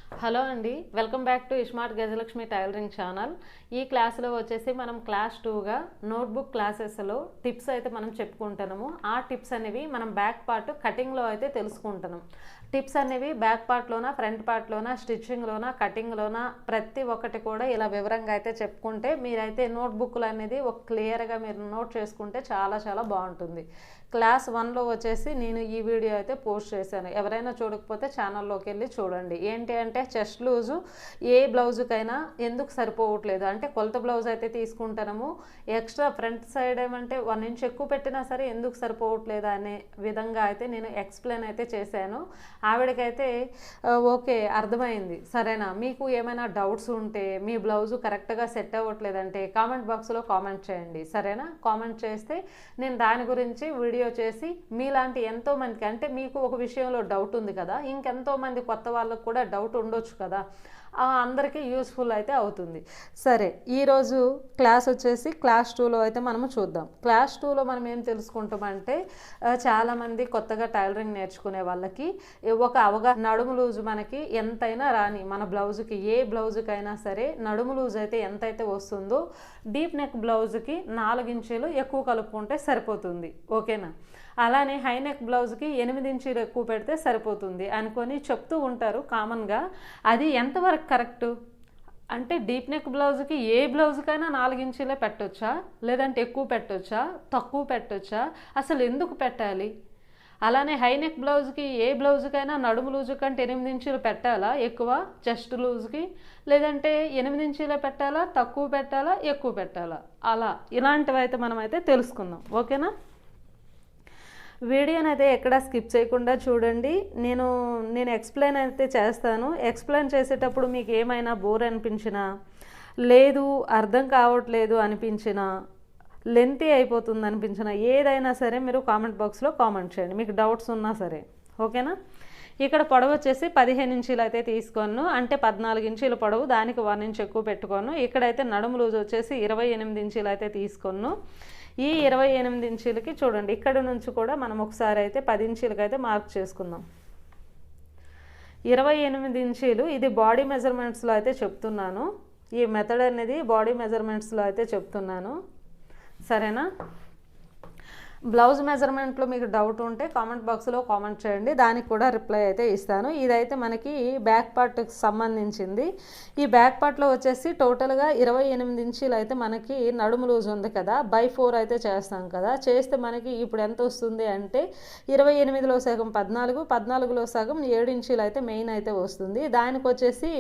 Hello అండి, welcome back to iSmart Gajalakshmi tailoring channel. ఈ క్లాస్లో వచ్చేసి మనం క్లాస్ 2గా నోట్బుక్ క్లాసెస్లో టిప్స్ అయితే మనం చెప్పుకుంటున్నాము. ఆ టిప్స్ అనేవి మనం బ్యాక్ పార్ట్ కటింగ్లో అయితే తెలుసుకుంటున్నాం. టిప్స్ అనేవి బ్యాక్ పార్ట్లోనా, ఫ్రంట్ పార్ట్లోనా, స్టిచ్చింగ్లోనా, కటింగ్లోనా ప్రతి ఒక్కటి కూడా ఇలా వివరంగా అయితే చెప్పుకుంటే మీరైతే నోట్బుక్లు అనేది ఒక క్లియర్గా మీరు నోట్ చేసుకుంటే చాలా చాలా బాగుంటుంది. క్లాస్ 1లో వచ్చేసి నేను ఈ వీడియో అయితే పోస్ట్ చేశాను. ఎవరైనా చూడకపోతే ఛానల్లోకి వెళ్ళి చూడండి. ఏంటి అంటే చెస్ట్ లూజు ఏ బ్లౌజుకైనా ఎందుకు సరిపోవట్లేదు అంటే కొలత బ్లౌజ్ అయితే తీసుకుంటాము, ఎక్స్ట్రా ఫ్రంట్ సైడ్ ఏమంటే 1 ఇంచ్ ఎక్కువ పెట్టినా సరే ఎందుకు సరిపోవట్లేదు అనే విధంగా అయితే నేను ఎక్స్ప్లెయిన్ అయితే చేశాను. ఆవిడకైతే ఓకే అర్థమైంది. సరేనా, మీకు ఏమైనా డౌట్స్ ఉంటే మీ బ్లౌజు కరెక్ట్గా సెట్ అవ్వట్లేదంటే కామెంట్ బాక్స్లో కామెంట్ చేయండి. సరేనా, కామెంట్ చేస్తే నేను దాని గురించి వీడియో చేసి మీలాంటి ఎంతోమందికి అంటే మీకు ఒక విషయంలో డౌట్ ఉంది కదా, ఇంకెంతోమంది కొత్త వాళ్ళకు కూడా డౌట్ ఉండొచ్చు కదా, అందరికీ యూస్ఫుల్ అయితే అవుతుంది. సరే, ఈరోజు క్లాస్ వచ్చేసి క్లాస్ 2లో అయితే మనము చూద్దాం. క్లాస్ 2లో మనం ఏం తెలుసుకుంటామంటే చాలామంది కొత్తగా టైలరింగ్ నేర్చుకునే వాళ్ళకి ఒక అవగాహన, నడుము లూజు మనకి ఎంతైనా రాని మన బ్లౌజుకి ఏ బ్లౌజుకైనా సరే నడుము లూజ్ అయితే ఎంతైతే వస్తుందో డీప్ నెక్ బ్లౌజుకి 4 ఇంచీలు ఎక్కువ కలుపుకుంటే సరిపోతుంది. ఓకేనా, అలానే హై నెక్ బ్లౌజ్కి 8 ఇంచీలు ఎక్కువ పెడితే సరిపోతుంది అనుకొని చెప్తూ ఉంటారు కామన్గా. అది ఎంతవరకు కరెక్టు అంటే డీప్ నెక్ బ్లౌజ్కి ఏ బ్లౌజ్కైనా 4 ఇంచీలే పెట్టొచ్చా, లేదంటే ఎక్కువ పెట్టొచ్చా, తక్కువ పెట్టొచ్చా, అసలు ఎందుకు పెట్టాలి? అలానే హై నెక్ బ్లౌజ్కి ఏ బ్లౌజ్కైనా నడుము లూజు కంటే 8 ఇంచీలు పెట్టాలా ఎక్కువ, చెస్ట్ లూజ్కి, లేదంటే 8 ఇంచీలే పెట్టాలా, తక్కువ పెట్టాలా, ఎక్కువ పెట్టాలా, అలా ఇలాంటివి అయితే మనం అయితే తెలుసుకుందాం. ఓకేనా, వీడియోని అయితే ఎక్కడ స్కిప్ చేయకుండా చూడండి. నేను ఎక్స్ప్లెయిన్ అయితే చేస్తాను. ఎక్స్ప్లెయిన్ చేసేటప్పుడు మీకు ఏమైనా బోర్ అనిపించినా, లేదు అర్థం కావట్లేదు అనిపించినా, లెంతీ అయిపోతుంది అనిపించినా, ఏదైనా సరే మీరు కామెంట్ బాక్స్లో కామెంట్ చేయండి, మీకు డౌట్స్ ఉన్నా సరే. ఓకేనా, ఇక్కడ పొడవు వచ్చేసి 15 ఇంచీలు అయితే తీసుకోను, అంటే 14 ఇంచీల పొడవు, దానికి 1 ఇంచ్ ఎక్కువ పెట్టుకోను. ఇక్కడైతే నడుము లూజ్ వచ్చేసి 28 ఇంచీలు అయితే తీసుకొను. ఈ 28 ఇంచీలకి చూడండి, ఇక్కడ నుంచి కూడా మనం ఒకసారి అయితే 10 ఇంచీలకి అయితే మార్క్ చేసుకుందాం. 28 ఇంచీలు ఇది బాడీ మెజర్మెంట్స్లో అయితే చెప్తున్నాను. ఈ మెథడ్ అనేది బాడీ మెజర్మెంట్స్లో అయితే చెప్తున్నాను. సరేనా, బ్లౌజ్ మెజర్మెంట్లో మీకు డౌట్ ఉంటే కామెంట్ బాక్స్లో కామెంట్ చేయండి, దానికి కూడా రిప్లై అయితే ఇస్తాను. ఇదైతే మనకి బ్యాక్ పార్ట్కి సంబంధించింది. ఈ బ్యాక్ పార్ట్లో వచ్చేసి టోటల్గా 28 ఇంచీలు అయితే మనకి నడుము లూజ్ ఉంది కదా, బై 4 అయితే చేస్తాం కదా. చేస్తే మనకి ఇప్పుడు ఎంత వస్తుంది అంటే 28లో సగం 14, 14లో సగం 7 ఇంచీలు అయితే మెయిన్ అయితే వస్తుంది. దానికి వచ్చేసి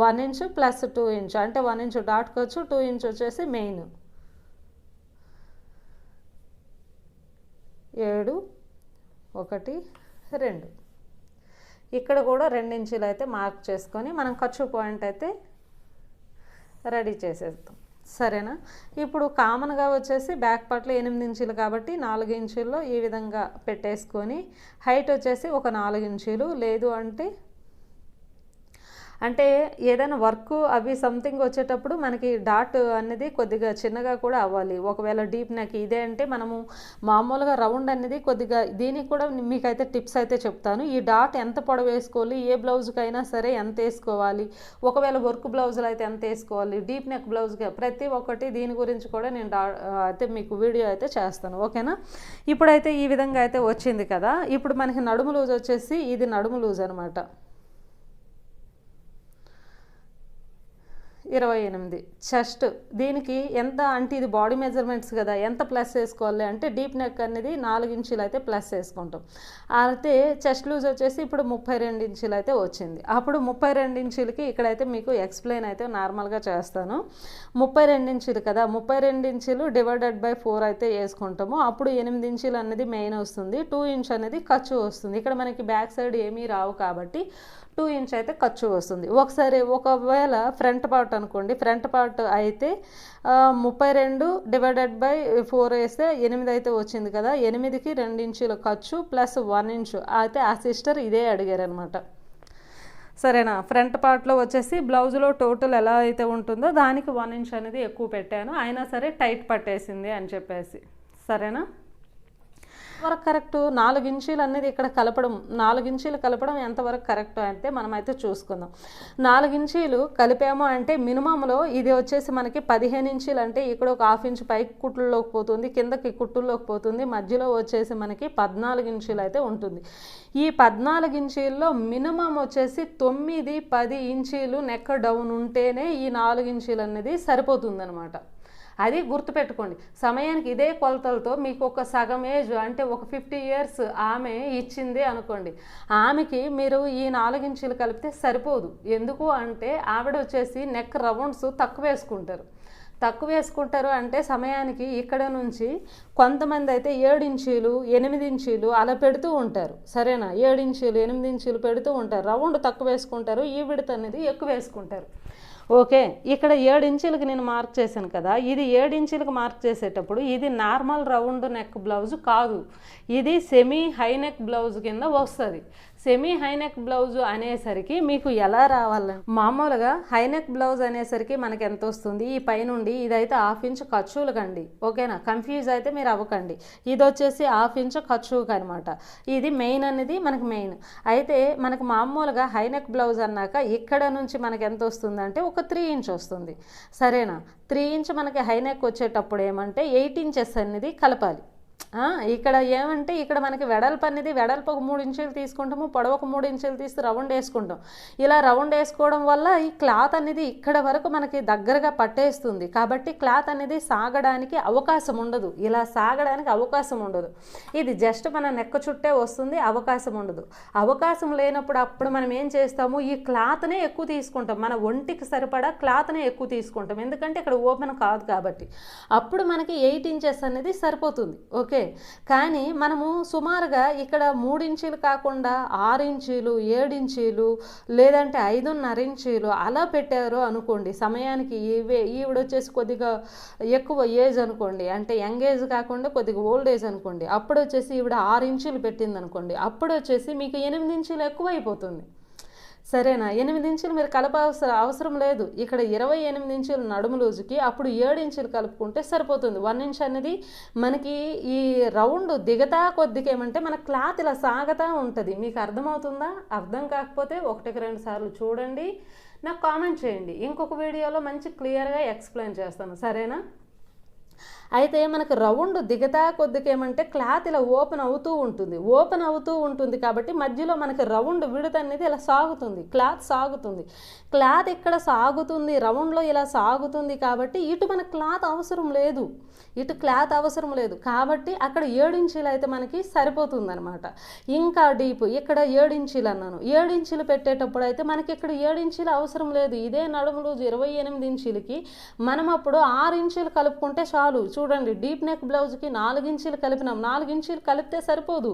1 ఇంచ్ ప్లస్ 2 ఇంచ్ అంటే 1 ఇంచ్ డాట్ ఖర్చు, 2 ఇంచ్ వచ్చేసి మెయిన్. 7, 1, 2 ఇక్కడ కూడా 2 ఇంచీలు అయితే మార్క్ చేసుకొని మనం ఖర్చు పాయింట్ అయితే రెడీ చేసేస్తాం. సరేనా, ఇప్పుడు కామన్గా వచ్చేసి బ్యాక్ పార్ట్లో 8 ఇంచీలు కాబట్టి 4 ఇంచీల్లో ఈ విధంగా పెట్టేసుకొని హైట్ వచ్చేసి ఒక 4 ఇంచీలు, లేదు అంటే ఏదైనా వర్క్ అవి సంథింగ్ వచ్చేటప్పుడు మనకి డాట్ అనేది కొద్దిగా చిన్నగా కూడా అవ్వాలి. ఒకవేళ డీప్ నెక్ ఇదే అంటే మనము మామూలుగా రౌండ్ అనేది కొద్దిగా, దీనికి కూడా మీకైతే టిప్స్ అయితే చెప్తాను. ఈ డాట్ ఎంత పొడవు వేసుకోవాలి, ఏ బ్లౌజ్కైనా సరే ఎంత వేసుకోవాలి, ఒకవేళ వర్క్ బ్లౌజులు అయితే ఎంత వేసుకోవాలి, డీప్ నెక్ బ్లౌజ్గా ప్రతి ఒక్కటి దీని గురించి కూడా నేను అయితే మీకు వీడియో అయితే చేస్తాను. ఓకేనా, ఇప్పుడైతే ఈ విధంగా అయితే వచ్చింది కదా. ఇప్పుడు మనకి నడుము లూజ్ వచ్చేసి ఇది నడుము లూజ్ అనమాట 28. చెస్ట్ దీనికి ఎంత అంటే ఇది బాడీ మెజర్మెంట్స్ కదా, ఎంత ప్లస్ వేసుకోవాలి అంటే డీప్ నెక్ అనేది 4 ఇంచీలు అయితే ప్లస్ వేసుకుంటాం. అయితే చెస్ట్ లూజ్ వచ్చేసి ఇప్పుడు 32 ఇంచీలు అయితే వచ్చింది. అప్పుడు 32 ఇంచీలకి ఇక్కడైతే మీకు ఎక్స్ప్లెయిన్ అయితే నార్మల్గా చేస్తాను. 32 ఇంచీలు కదా, 32 ఇంచీలు డివైడెడ్ బై 4 అయితే వేసుకుంటాము. అప్పుడు 8 ఇంచీలు అనేది మెయిన్ వస్తుంది, 2 ఇంచ్ అనేది ఖర్చు వస్తుంది. ఇక్కడ మనకి బ్యాక్ సైడ్ ఏమీ రావు కాబట్టి 2 ఇంచ్ అయితే ఖర్చు వస్తుంది. ఒకవేళ ఫ్రంట్ పార్ట్ అనుకోండి, ఫ్రంట్ పార్ట్ అయితే 32 డివైడెడ్ బై 4 వేస్తే 8 అయితే వచ్చింది కదా, 8కి 2 ఇంచీల ఖర్చు ప్లస్ 1 ఇంచ్ అయితే ఆ సిస్టర్ ఇదే అడిగారు అనమాట. సరేనా, ఫ్రంట్ పార్ట్లో వచ్చేసి బ్లౌజ్లో టోటల్ ఎలా అయితే ఉంటుందో దానికి 1 ఇంచ్ అనేది ఎక్కువ పెట్టాను, అయినా సరే టైట్ పట్టేసింది అని చెప్పేసి. సరేనా, ఎంతవరకు కరెక్ట్ 4 ఇంచీలు అనేది ఇక్కడ కలపడం 4 ఇంచీలు కలపడం ఎంతవరకు కరెక్ట్ అంటే మనమైతే చూసుకుందాం. 4 ఇంచీలు కలిపాము అంటే మినిమంలో ఇది వచ్చేసి మనకి 15 ఇంచీలు అంటే ఇక్కడ ఒక హాఫ్ ఇంచ్ పైకి కుట్టుల్లోకి పోతుంది, కిందకి కుట్టుల్లోకి పోతుంది, మధ్యలో వచ్చేసి మనకి 14 ఇంచీలు అయితే ఉంటుంది. ఈ 14 ఇంచీల్లో మినిమం వచ్చేసి 9-10 ఇంచీలు నెక్ డౌన్ ఉంటేనే ఈ 4 ఇంచీలు అనేది సరిపోతుందన్నమాట. అది గుర్తుపెట్టుకోండి. సమయానికి ఇదే కొలతలతో మీకు ఒక సగం ఏజ్ అంటే ఒక 50 ఇయర్స్ ఆమె ఇచ్చింది అనుకోండి, ఆమెకి మీరు ఈ 4 ఇంచీలు కలిపితే సరిపోదు. ఎందుకు అంటే ఆవిడ వచ్చేసి నెక్ రౌండ్స్ తక్కువ వేసుకుంటారు అంటే సమయానికి ఇక్కడ నుంచి కొంతమంది అయితే 7 ఇంచీలు 8 ఇంచీలు అలా పెడుతూ ఉంటారు. సరేనా, 7 ఇంచీలు 8 ఇంచీలు పెడుతూ ఉంటారు, రౌండ్ తక్కువ వేసుకుంటారు, ఈ విడత అనేది ఎక్కువ వేసుకుంటారు. ఓకే, ఇక్కడ 7 ఇంచీలకి నేను మార్క్ చేశాను కదా, ఇది 7 ఇంచీలకు మార్క్ చేసేటప్పుడు ఇది నార్మల్ రౌండ్ నెక్ బ్లౌజ్ కాదు, ఇది సెమీ హై నెక్ బ్లౌజ్ కింద వస్తుంది. సెమీ హై నెక్ బ్లౌజ్ అనేసరికి మీకు ఎలా రావాలని మామూలుగా హై నెక్ బ్లౌజ్ అనేసరికి మనకి ఎంత వస్తుంది, ఈ పైనుండి ఇదైతే 1/2 ఇంచ్ ఖర్చులకండి. ఓకేనా, కన్ఫ్యూజ్ అయితే మీరు అవ్వకండి. ఇది వచ్చేసి 1/2 ఇంచ్ ఖర్చుకు అనమాట. ఇది మెయిన్ అనేది మనకి మెయిన్. అయితే మనకు మామూలుగా హై నెక్ బ్లౌజ్ అన్నాక ఇక్కడ నుంచి మనకి ఎంత వస్తుంది అంటే ఒక 3 ఇంచ్ వస్తుంది. సరేనా, 3 ఇంచ్ మనకి హై నెక్ వచ్చేటప్పుడు ఏమంటే 8 ఇంచెస్ అనేది కలపాలి. ఇక్కడ ఏమంటే ఇక్కడ మనకి వెడల్పు అనేది వెడల్పు ఒక 3 ఇంచీలు తీసుకుంటాము, పొడవు ఒక 3 ఇంచీలు తీసి రౌండ్ వేసుకుంటాం. ఇలా రౌండ్ వేసుకోవడం వల్ల ఈ క్లాత్ అనేది ఇక్కడ వరకు మనకి దగ్గరగా పట్టేస్తుంది. కాబట్టి క్లాత్ అనేది సాగడానికి అవకాశం ఉండదు, ఇలా సాగడానికి అవకాశం ఉండదు. ఇది జస్ట్ మన నెక్క చుట్టే వస్తుంది, అవకాశం ఉండదు. అవకాశం లేనప్పుడు అప్పుడు మనం ఏం చేస్తాము, ఈ క్లాత్నే ఎక్కువ తీసుకుంటాం, మన ఒంటికి సరిపడా క్లాత్నే ఎక్కువ తీసుకుంటాం, ఎందుకంటే ఇక్కడ ఓపెన్ కాదు కాబట్టి. అప్పుడు మనకి 8 ఇంచెస్ అనేది సరిపోతుంది. ఓకే, కానీ మనము సుమారుగా ఇక్కడ 3 ఇంచీలు కాకుండా 6 ఇంచీలు 7 ఇంచీలు లేదంటే 5.5 ఇంచీలు అలా పెట్టారు అనుకోండి, సమయానికి ఈవిడ వచ్చేసి కొద్దిగా ఎక్కువ ఏజ్ అనుకోండి, అంటే యంగ్ ఏజ్ కాకుండా కొద్దిగా ఓల్డ్ ఏజ్ అనుకోండి, అప్పుడు వచ్చేసి ఈవిడ 6 ఇంచీలు పెట్టింది అనుకోండి, అప్పుడు వచ్చేసి మీకు 8 ఇంచీలు ఎక్కువ అయిపోతుంది. సరేనా, 8 ఇంచులు మీరు అవసరం లేదు. ఇక్కడ 28 ఇంచులు నడుము లూజుకి అప్పుడు 7 ఇంచులు కలుపుకుంటే సరిపోతుంది. 1 ఇంచ్ అనేది మనకి ఈ రౌండ్ దిగతా కొద్దిగా ఏమంటే మన క్లాత్ ఇలా సాగతా ఉంటుంది. మీకు అర్థమవుతుందా? అర్థం కాకపోతే 1-2 సార్లు చూడండి, నాకు కామెంట్ చేయండి, ఇంకొక వీడియోలో మంచి క్లియర్గా ఎక్స్ప్లెయిన్ చేస్తాను. సరేనా, అయితే మనకు రౌండ్ దిగతా కొద్దిగా ఏమంటే క్లాత్ ఇలా ఓపెన్ అవుతూ ఉంటుంది కాబట్టి మధ్యలో మనకి రౌండ్ విడత అనేది ఇలా సాగుతుంది, క్లాత్ సాగుతుంది. క్లాత్ ఇక్కడ సాగుతుంది, రౌండ్లో ఇలా సాగుతుంది కాబట్టి ఇటు మన క్లాత్ అవసరం లేదు, కాబట్టి అక్కడ 7 ఇంచీలు అయితే మనకి సరిపోతుంది అనమాట. ఇంకా డీప్ ఇక్కడ 7 ఇంచీలు అన్నాను, 7 ఇంచీలు పెట్టేటప్పుడు అయితే మనకి ఇక్కడ 7 ఇంచీలు అవసరం లేదు. ఇదే నడుములు 28 ఇంచీలకి మనం అప్పుడు 6 ఇంచీలు కలుపుకుంటే చాలు. చూడండి, డీప్ నెక్ బ్లౌజ్కి 4 ఇంచీలు కలిపినాం, 4 ఇంచీలు కలిపితే సరిపోదు,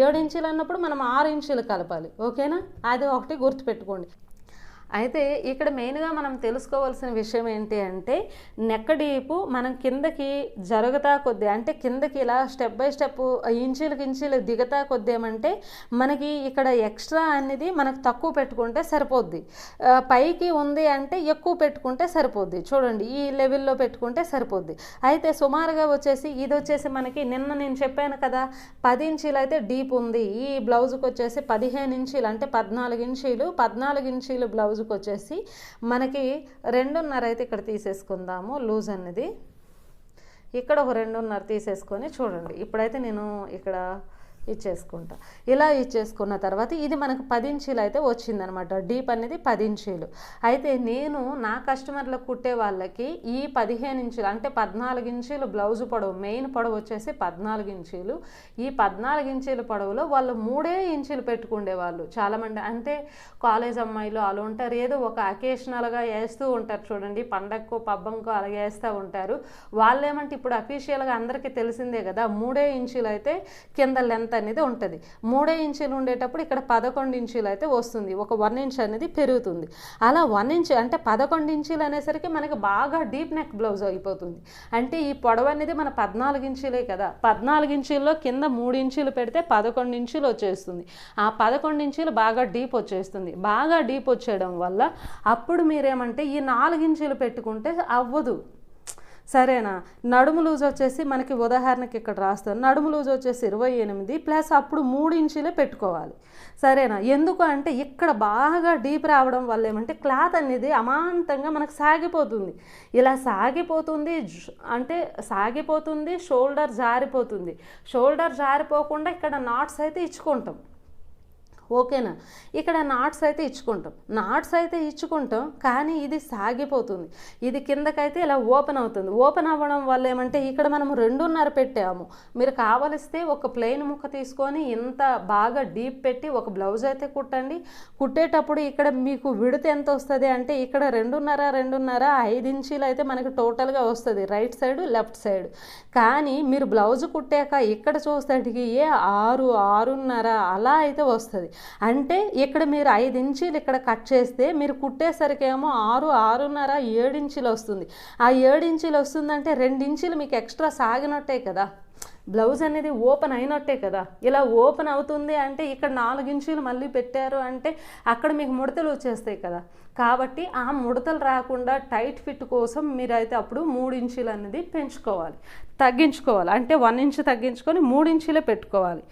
7 ఇంచీలు అన్నప్పుడు మనం 6 ఇంచీలు కలపాలి. ఓకేనా, అది ఒకటి గుర్తుపెట్టుకోండి. అయితే ఇక్కడ మెయిన్గా మనం తెలుసుకోవాల్సిన విషయం ఏంటి అంటే నెక్ డీపు మనం కిందకి జరుగుతా కొద్దీ అంటే కిందకి ఇలా స్టెప్ బై స్టెప్ ఇంచీలు దిగతా కొద్దీ ఏమంటే మనకి ఇక్కడ ఎక్స్ట్రా అనేది మనకు తక్కువ పెట్టుకుంటే సరిపోద్ది, పైకి ఉంది అంటే ఎక్కువ పెట్టుకుంటే సరిపోద్ది. చూడండి, ఈ లెవెల్లో పెట్టుకుంటే సరిపోద్ది. అయితే సుమారుగా వచ్చేసి ఇది వచ్చేసి మనకి నిన్న నేను చెప్పాను కదా 10 ఇంచీలు అయితే డీప్ ఉంది, ఈ బ్లౌజ్కి వచ్చేసి 15 ఇంచీలు అంటే 14 ఇంచీలు బ్లౌజ్ వచ్చేసి మనకి 2.5 అయితే ఇక్కడ తీసేసుకుందాము. లూజ్ అనేది ఇక్కడ ఒక 2.5 తీసేసుకొని చూడండి, ఇప్పుడైతే నేను ఇక్కడ ఇచ్చేసుకుంటా. ఇలా ఇచ్చేసుకున్న తర్వాత ఇది మనకు 10 ఇంచీలు అయితే వచ్చిందనమాట. డీప్ అనేది 10 ఇంచీలు. అయితే నేను నా కస్టమర్లకు కుట్టే వాళ్ళకి ఈ 15 ఇంచులు అంటే 14 ఇంచీలు బ్లౌజ్ పొడవు, మెయిన్ పొడవు వచ్చేసి 14 ఇంచీలు. ఈ 14 ఇంచీల పొడవులో వాళ్ళు 3 ఇంచులు పెట్టుకుండేవాళ్ళు చాలామంది. అంటే కాలేజ్ అమ్మాయిలు అలా ఉంటారు, ఏదో ఒక అకేషనల్గా వేస్తూ ఉంటారు చూడండి, పండగకు పబ్బంకు అలా వేస్తూ ఉంటారు. వాళ్ళు ఏమంటే ఇప్పుడు అఫీషియల్గా అందరికీ తెలిసిందే కదా 3 ఇంచులు అయితే కింద లెంత్ అనేది ఉంటుంది. 3 ఇంచులు ఉండేటప్పుడు ఇక్కడ 11 ఇంచులు అయితే వస్తుంది, ఒక 1 ఇంచ్ అనేది పెరుగుతుంది. అలా 1 ఇంచ్ అంటే 11 ఇంచులు అనేసరికి మనకి బాగా డీప్ నెక్ బ్లౌజ్ అయిపోతుంది. అంటే ఈ పొడవు అనేది మన 14 ఇంచులే కదా, 14 ఇంచుల్లో కింద 3 ఇంచులు పెడితే 11 ఇంచులు వచ్చేస్తుంది. ఆ 11 ఇంచులు బాగా డీప్ వచ్చేస్తుంది. బాగా డీప్ వచ్చేయడం వల్ల అప్పుడు మీరేమంటే ఈ 4 ఇంచులు పెట్టుకుంటే అవ్వదు. సరేనా. నడుము లూజ్ వచ్చేసి మనకి ఉదాహరణకి ఇక్కడ రాస్తాను, నడుము లూజ్ వచ్చేసి 28 ప్లస్ అప్పుడు 3 ఇంచులే పెట్టుకోవాలి. సరేనా. ఎందుకు అంటే ఇక్కడ బాగా డీప్ రావడం వల్ల ఏమంటే క్లాత్ అనేది అమాంతంగా మనకు సాగిపోతుంది. ఇలా సాగిపోతుంది అంటే సాగిపోతుంది, షోల్డర్ జారిపోతుంది. షోల్డర్ జారిపోకుండా ఇక్కడ నాట్స్ అయితే ఇచ్చుకుంటాం. ఓకేనా. ఇక్కడ నాట్స్ అయితే ఇచ్చుకుంటాం కానీ ఇది సాగిపోతుంది. ఇది కిందకైతే ఇలా ఓపెన్ అవుతుంది. ఓపెన్ అవ్వడం వల్ల ఏమంటే ఇక్కడ మనము 2.5 పెట్టాము. మీరు కావలిస్తే ఒక ప్లెయిన్ ముక్క తీసుకొని ఇంత బాగా డీప్ పెట్టి ఒక బ్లౌజ్ అయితే కుట్టండి. కుట్టేటప్పుడు ఇక్కడ మీకు విడత ఎంత వస్తుంది అంటే ఇక్కడ 2.5 5 ఇంచీలు అయితే మనకి టోటల్గా వస్తుంది, రైట్ సైడ్ లెఫ్ట్ సైడ్. కానీ మీరు బ్లౌజ్ కుట్టాక ఇక్కడ చూసేటికి 6 6.5 అలా అయితే వస్తుంది. అంటే ఇక్కడ మీరు 5 ఇంచీలు ఇక్కడ కట్ చేస్తే మీరు కుట్టేసరికి ఏమో 6 6.5 7 ఇంచీలు వస్తుంది. ఆ 7 ఇంచీలు వస్తుందంటే 2 ఇంచీలు మీకు ఎక్స్ట్రా సాగినట్టే కదా, బ్లౌజ్ అనేది ఓపెన్ అయినట్టే కదా. ఇలా ఓపెన్ అవుతుంది అంటే ఇక్కడ 4 ఇంచీలు మళ్ళీ పెట్టారు అంటే అక్కడ మీకు ముడతలు వచ్చేస్తాయి కదా. కాబట్టి ఆ ముడతలు రాకుండా టైట్ ఫిట్ కోసం మీరైతే అప్పుడు 3 ఇంచీలు అనేది తగ్గించుకోవాలి. అంటే 1 ఇంచ్ తగ్గించుకొని 3 ఇంచీలే పెట్టుకోవాలి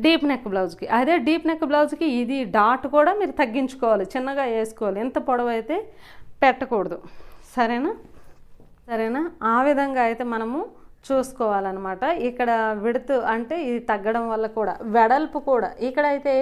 డీప్ నెక్ బ్లౌజ్కి. అదే డీప్ నెక్ బ్లౌజ్కి ఇది డాట్ కూడా మీరు తగ్గించుకోవాలి, చిన్నగా వేసుకోవాలి, ఎంత పొడవు అయితే పెట్టకూడదు. సరేనా. ఆ విధంగా అయితే మనము చూసుకోవాలన్నమాట. ఇక్కడ విడత్ అంటే ఇది తగ్గడం వల్ల కూడా వెడల్పు కూడా ఇక్కడైతే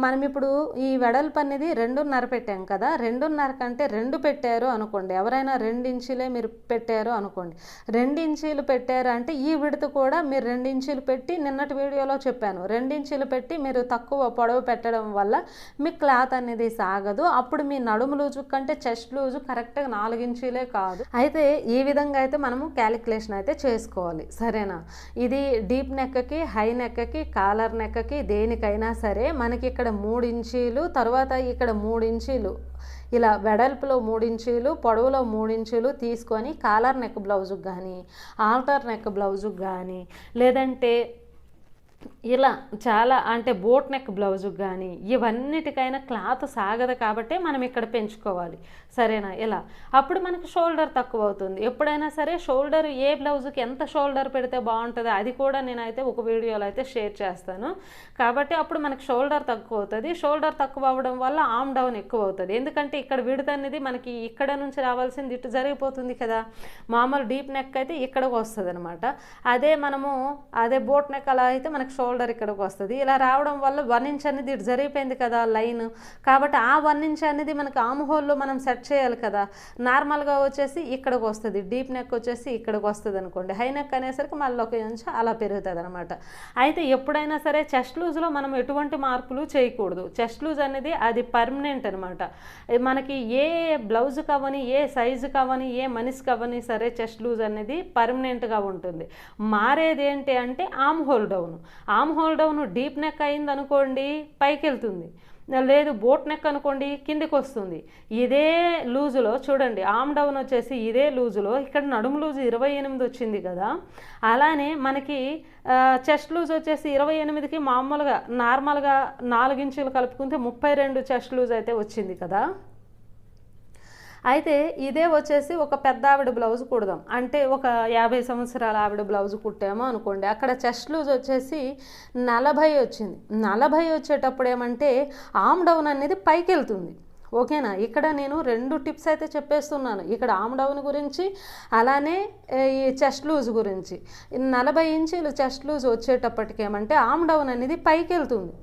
మనం ఇప్పుడు ఈ వెడల్పు అనేది 2.5 పెట్టాం కదా. 2.5 కంటే 2 పెట్టారు అనుకోండి, ఎవరైనా 2 ఇంచీలే మీరు పెట్టారు అనుకోండి, 2 ఇంచీలు పెట్టారు అంటే ఈ విడత్ కూడా మీరు 2 ఇంచీలు పెట్టి, నిన్నటి వీడియోలో చెప్పాను, 2 ఇంచీలు పెట్టి మీరు తక్కువ పొడవు పెట్టడం వల్ల మీ క్లాత్ అనేది సాగదు. అప్పుడు మీ నడుము లూజు కంటే చెస్ట్ లూజు కరెక్ట్గా 4 ఇంచీలే కాదు. అయితే ఈ విధంగా అయితే మనము క్యాలిక్యులేషన్ అయితే చేసుకోవాలి. సరేనా. ఇది డీప్ నెక్కి, హై నెక్కి, కాలర్ నెక్కి దేనికైనా సరే మనకి ఇక్కడ 3 ఇంచీలు, తర్వాత ఇక్కడ 3 ఇంచీలు ఇలా వెడల్పులో 3 ఇంచీలు, పొడవులో 3 ఇంచీలు తీసుకొని కాలర్ నెక్ బ్లౌజుకి కానీ, ఆల్టర్ నెక్ బ్లౌజుకి కానీ, లేదంటే ఇలా చాలా అంటే బోట్ నెక్ బ్లౌజుకి కానీ ఇవన్నిటికైనా క్లాత్ సాగదు కాబట్టి మనం ఇక్కడ పెంచుకోవాలి. సరేనా. ఇలా అప్పుడు మనకి షోల్డర్ తక్కువ అవుతుంది. ఎప్పుడైనా సరే షోల్డర్ ఏ బ్లౌజుకి ఎంత షోల్డర్ పెడితే బాగుంటుందో అది కూడా నేనైతే ఒక వీడియోలో అయితే షేర్ చేస్తాను. కాబట్టి అప్పుడు మనకి షోల్డర్ తక్కువ అవుతుంది. షోల్డర్ తక్కువ అవ్వడం వల్ల ఆమ్ డౌన్ ఎక్కువ అవుతుంది. ఎందుకంటే ఇక్కడ విడత అనేది మనకి ఇక్కడ నుంచి రావాల్సింది ఇటు జరిగిపోతుంది కదా. మామూలు డీప్ నెక్ అయితే ఇక్కడికి వస్తుంది అనమాట. అదే బోట్ నెక్ అలా అయితే మనకి షోల్డర్ ఇక్కడికి వస్తుంది. ఇలా రావడం వల్ల 1 ఇంచ్ అనేది ఇటు జరిగిపోయింది కదా లైన్. కాబట్టి ఆ 1 ఇంచ్ అనేది మనకి ఆమ్ హోల్లో మనం సెట్ చేయాలి కదా. నార్మల్గా వచ్చేసి ఇక్కడికి వస్తుంది, డీప్ నెక్ వచ్చేసి ఇక్కడికి వస్తుంది అనుకోండి. హై నెక్ అనేసరికి మళ్ళీ 1 ఇంచ్ అలా పెరుగుతుంది అనమాట. అయితే ఎప్పుడైనా సరే చెస్ట్ లూజ్లో మనం ఎటువంటి మార్పులు చేయకూడదు. చెస్ట్ లూజ్ అనేది అది పర్మనెంట్ అనమాట. మనకి ఏ బ్లౌజ్ కావని, ఏ సైజు కావని, ఏ మనిషి కావని సరే చెస్ట్ లూజ్ అనేది పర్మనెంట్గా ఉంటుంది. మారేది ఏంటి అంటే arm hole down deep neck అయింది అనుకోండి పైకి వెళ్తుంది, లేదు బోట్ నెక్ అనుకోండి కిందికి వస్తుంది. ఇదే లూజులో చూడండి, ఆమ్ డౌన్ వచ్చేసి ఇదే లూజులో ఇక్కడ నడుము లూజు 28 వచ్చింది కదా. అలానే మనకి చెస్ట్ లూజ్ వచ్చేసి 28కి మామూలుగా నార్మల్గా 4 ఇంచులు కలుపుకుంటే 32 చెస్ట్ లూజ్ అయితే వచ్చింది కదా. అయితే ఇదే వచ్చేసి ఒక పెద్ద ఆవిడ బ్లౌజ్ కుడదాం అంటే ఒక 50 సంవత్సరాల ఆవిడ బ్లౌజ్ కుట్టామో అనుకోండి, అక్కడ చెస్ట్ లూజ్ వచ్చేసి 40 వచ్చింది. 40 వచ్చేటప్పుడు ఏమంటే ఆమ్ డౌన్ అనేది పైకి వెళ్తుంది. ఓకేనా. ఇక్కడ నేను 2 టిప్స్ అయితే చెప్పేస్తున్నాను, ఇక్కడ ఆమ్ డౌన్ గురించి అలానే ఈ చెస్ట్ లూజ్ గురించి. 40 ఇంచీలు చెస్ట్ లూజ్ వచ్చేటప్పటికి ఏమంటే ఆమ్ డౌన్ అనేది పైకి వెళ్తుంది.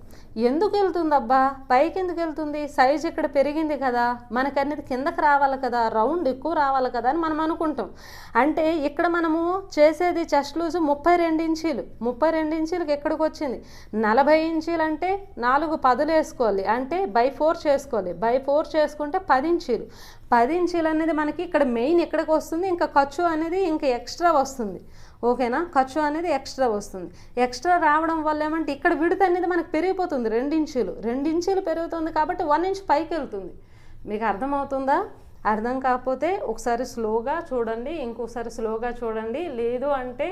ఎందుకు వెళ్తుంది అబ్బా, పైకి ఎందుకు వెళ్తుంది, సైజ్ ఇక్కడ పెరిగింది కదా, మనకు అనేది కిందకి రావాలి కదా, రౌండ్ ఎక్కువ రావాలి కదా అని మనం అనుకుంటాం. అంటే ఇక్కడ మనము చేసేది చెస్ట్ లూజ్ 32 ఇంచీలు, 32 ఇంచీలకు ఎక్కడికి వచ్చింది 40 ఇంచీలు అంటే 4 10 వేసుకోవాలి, అంటే బై 4 చేసుకోవాలి. బై 4 చేసుకుంటే 10 ఇంచీలు. 10 ఇంచీలు అనేది మనకి ఇక్కడ మెయిన్ ఎక్కడికి వస్తుంది, ఇంకా ఖర్చు అనేది ఇంకా ఎక్స్ట్రా వస్తుంది. ఓకేనా. ఖర్చు అనేది ఎక్స్ట్రా వస్తుంది. ఎక్స్ట్రా రావడం వల్ల ఏమంటే ఇక్కడ విడత అనేది మనకు పెరిగిపోతుంది 2 ఇంచీలు పెరుగుతుంది కాబట్టి 1 ఇంచ్ పైకి వెళ్తుంది. మీకు అర్థమవుతుందా? అర్థం కాకపోతే ఒకసారి స్లోగా చూడండి, ఇంకోసారి స్లోగా చూడండి, లేదు అంటే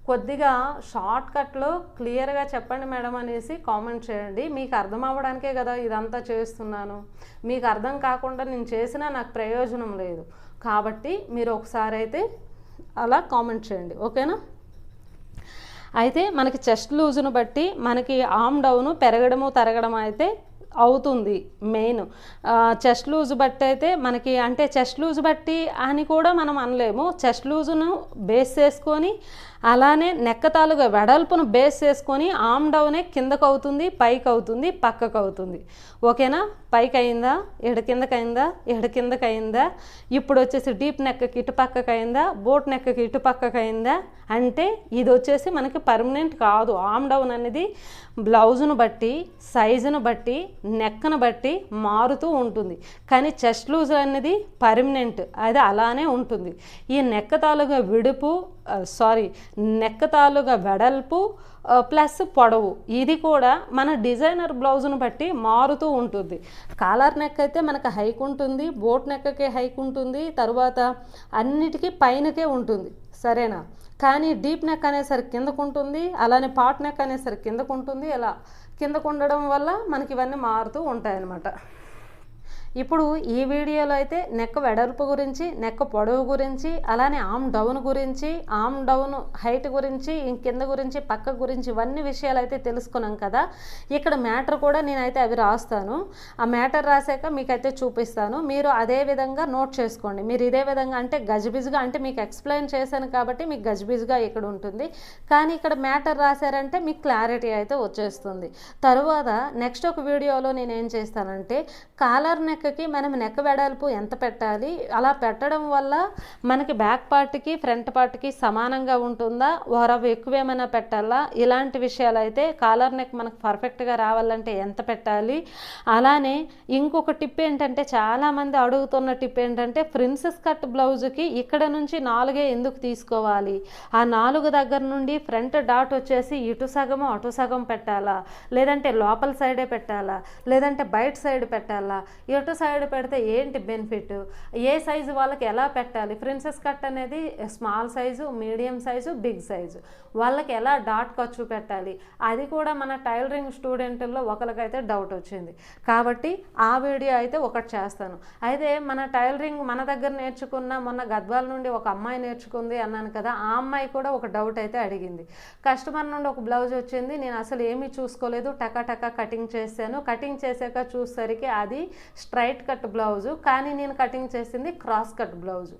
కొద్దిగా షార్ట్ కట్లో క్లియర్గా చెప్పండి మేడం అనేసి కామెంట్ చేయండి. మీకు అర్థం అవ్వడానికే కదా ఇదంతా చేస్తున్నాను. మీకు అర్థం కాకుండా నేను చేసినా నాకు ప్రయోజనం లేదు. కాబట్టి మీరు ఒకసారి అయితే అలా కామెంట్ చేయండి, ఓకేనా. అయితే మనకి చెస్ట్ లూజును బట్టి మనకి ఆర్మ్ డౌను పెరగడము తరగడం అయితే అవుతుంది. మెయిన్ చెస్ట్ లూజ్ బట్టి అయితే మనకి అంటే చెస్ట్ లూజ్ బట్టి అని కూడా మనం అనలేము. చెస్ట్ లూజును బేస్ చేసుకొని అలానే నెక్క తాలుగా వెడల్పును బేస్ చేసుకొని ఆర్మ్ డౌనే కిందకు అవుతుంది, పైకి అవుతుంది, పక్కకు అవుతుంది, ఓకేనా. పైకి అయిందా, ఎడ కిందకి అయిందా, ఎడ కిందకి అయిందా, ఇప్పుడు వచ్చేసి డీప్ నెక్కకి ఇటు పక్కకి అయిందా, బోట్ నెక్కకి ఇటు పక్కకి అయిందా అంటే ఇది వచ్చేసి మనకి పర్మనెంట్ కాదు. ఆర్మ్ డౌన్ అనేది బ్లౌజును బట్టి, సైజును బట్టి, నెక్కను బట్టి మారుతూ ఉంటుంది. కానీ చెస్ట్ లూజ్ అనేది పర్మనెంట్, అది అలానే ఉంటుంది. ఈ నెక్క తాలుగా విడుపు నెక్క తాలుగా వెడల్పు ప్లస్ పొడవు ఇది కూడా మన డిజైనర్ బ్లౌజును బట్టి మారుతూ ఉంటుంది. కాలర్ నెక్ అయితే మనకు హైక్ ఉంటుంది, బోట్ నెక్కకే హైక్ ఉంటుంది, తర్వాత అన్నిటికీ పైనకే ఉంటుంది, సరేనా. కానీ డీప్ నెక్ అనేసరికి కిందకు ఉంటుంది, అలానే పాట్ నెక్ అనేసరికి కిందకు ఉంటుంది. ఇలా కిందకు ఉండడం వల్ల మనకి ఇవన్నీ మారుతూ ఉంటాయి అన్నమాట. ఇప్పుడు ఈ వీడియోలో అయితే నెక్ వెడల్పు గురించి, నెక్ పొడవు గురించి, అలానే ఆర్మ్ డౌన్ గురించి, ఆర్మ్ డౌన్ హైట్ గురించి, కింద గురించి, పక్క గురించి ఇవన్నీ విషయాలు అయితే తెలుసుకున్నాం కదా. ఇక్కడ మ్యాటర్ కూడా నేనైతే అవి రాస్తాను. ఆ మ్యాటర్ రాసాక మీకైతే చూపిస్తాను. మీరు అదే విధంగా నోట్ చేసుకోండి. మీరు ఇదే విధంగా అంటే గజిబిజిగా అంటే మీకు ఎక్స్ప్లెయిన్ చేశాను కాబట్టి మీకు గజిబిజిగా ఇక్కడ ఉంటుంది. కానీ ఇక్కడ మ్యాటర్ రాశారంటే మీకు క్లారిటీ అయితే వచ్చేస్తుంది. తరువాత నెక్స్ట్ ఒక వీడియోలో నేను ఏం చేస్తానంటే కాలర్ నెక్ మనం నెక్ వెడల్పు ఎంత పెట్టాలి, అలా పెట్టడం వల్ల మనకి బ్యాక్ పార్ట్కి ఫ్రంట్ పార్ట్కి సమానంగా ఉంటుందా, వరవ ఎక్కువ ఏమైనా పెట్టాలా, ఇలాంటి విషయాలు అయితే కాలర్ నెక్ మనకు పర్ఫెక్ట్గా రావాలంటే ఎంత పెట్టాలి. అలానే ఇంకొక టిప్ ఏంటంటే చాలామంది అడుగుతున్న టిప్ ఏంటంటే ప్రిన్సెస్ కట్ బ్లౌజ్కి ఇక్కడ నుంచి 4 ఎందుకు తీసుకోవాలి, ఆ 4 దగ్గర నుండి ఫ్రంట్ డాట్ వచ్చేసి ఇటు సగము అటు సగం పెట్టాలా, లేదంటే లోపల సైడే పెట్టాలా, లేదంటే బయట సైడ్ పెట్టాలా, ఇటు సైడ్ పెడితే ఏంటి బెనిఫిట్, ఏ సైజు వాళ్ళకి ఎలా పెట్టాలి. ప్రిన్సెస్ కట్ అనేది small size, medium size, big size వాళ్ళకి ఎలా డాట్ ఖర్చు పెట్టాలి, అది కూడా మన టైలరింగ్ స్టూడెంట్లో ఒకరికైతే డౌట్ వచ్చింది. కాబట్టి ఆ వీడియో అయితే ఒకటి చేస్తాను. అయితే మన టైలరింగ్ మన దగ్గర నేర్చుకున్న మొన్న గద్వాల నుండి ఒక అమ్మాయి నేర్చుకుంది అన్నాను కదా, ఆ అమ్మాయి కూడా ఒక డౌట్ అయితే అడిగింది. కస్టమర్ నుండి ఒక బ్లౌజ్ వచ్చింది, నేను అసలు ఏమీ చూసుకోలేదు, టకా కటింగ్ చేశాను. కటింగ్ చేశాక చూసేసరికి అది స్ట్రైట్ కట్ బ్లౌజు, కానీ నేను కటింగ్ చేసింది క్రాస్ కట్ బ్లౌజు.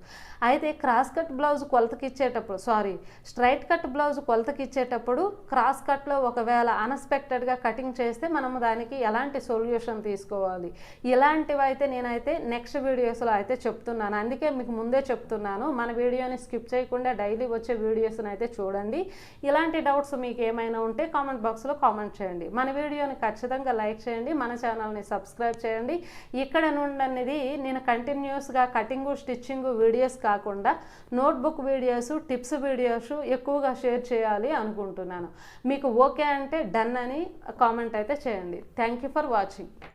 అయితే క్రాస్ కట్ బ్లౌజ్ కొలతకి ఇచ్చేటప్పుడు స్ట్రైట్ కట్ బ్లౌజ్ కొలతకి ఇచ్చేటప్పుడు క్రాస్ కట్లో ఒకవేళ అన్ఎక్స్పెక్టెడ్గా కటింగ్ చేస్తే మనము దానికి ఎలాంటి సొల్యూషన్ తీసుకోవాలి, ఇలాంటివి అయితే నేనైతే నెక్స్ట్ వీడియోస్లో అయితే చెప్తున్నాను. అందుకే మీకు ముందే చెప్తున్నాను, మన వీడియోని స్కిప్ చేయకుండా డైలీ వచ్చే వీడియోస్ని అయితే చూడండి. ఇలాంటి డౌట్స్ మీకు ఏమైనా ఉంటే కామెంట్ బాక్స్లో కామెంట్ చేయండి. మన వీడియోని ఖచ్చితంగా లైక్ చేయండి, మన ఛానల్ని సబ్స్క్రైబ్ చేయండి. ఇక్కడ నుండి అనేది నేను కంటిన్యూస్గా కటింగు స్టిచ్చింగ్ వీడియోస్ కాకుండా నోట్బుక్ వీడియోస్, టిప్స్ వీడియోస్ ఎక్కువగా షేర్ చేయాలి అనుకుంటున్నాను. మీకు ఓకే అంటే డన్ అని కామెంట్ అయితే చేయండి. Thank you for watching.